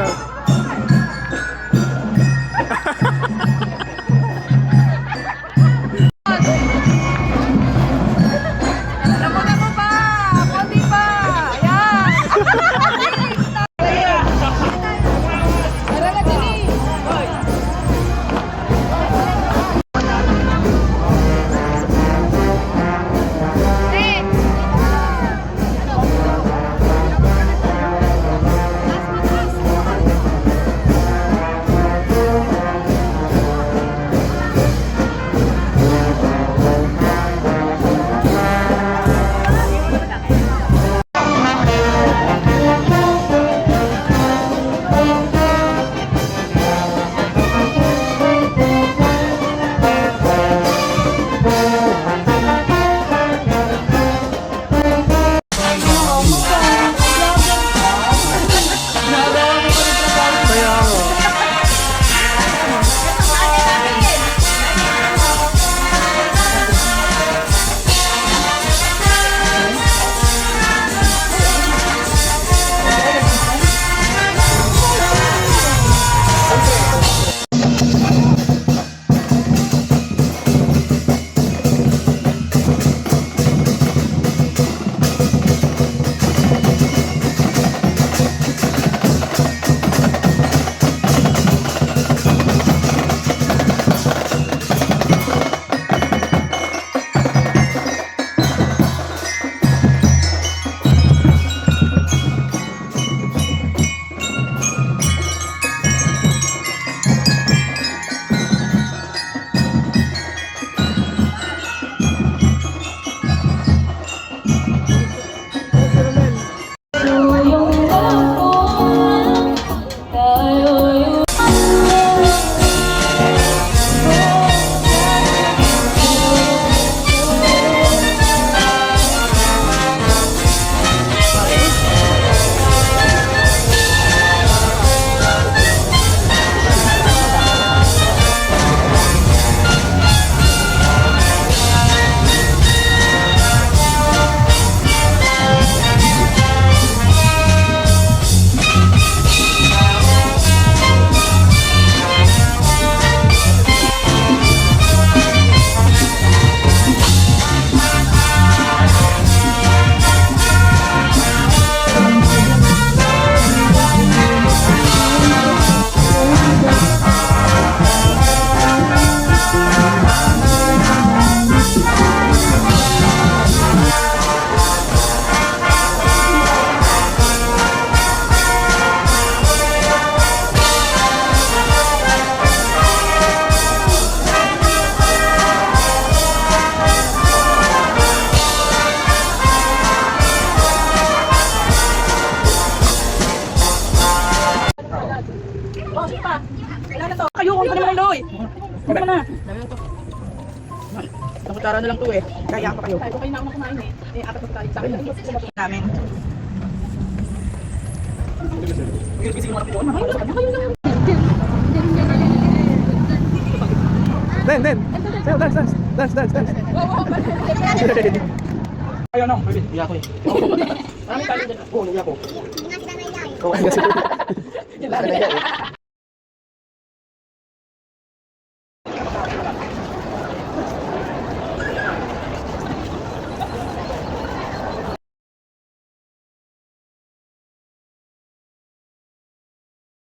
lang. Nabunan mo pa! Konti pa! Ayan! Tara na, Jenny! Kaya ako. Kayo, kung pa naman ang loy! Kung naman na! Ang kutsara na lang to eh. Kaya pa kayo. Kaya kayo na ako kumain eh. Eh, apat na tayo sa akin. Namin. Den. Sayo, dance. Ayaw na, iya ko eh. Maraming tayo dyan. Oo, iya ko. Oo, kasi.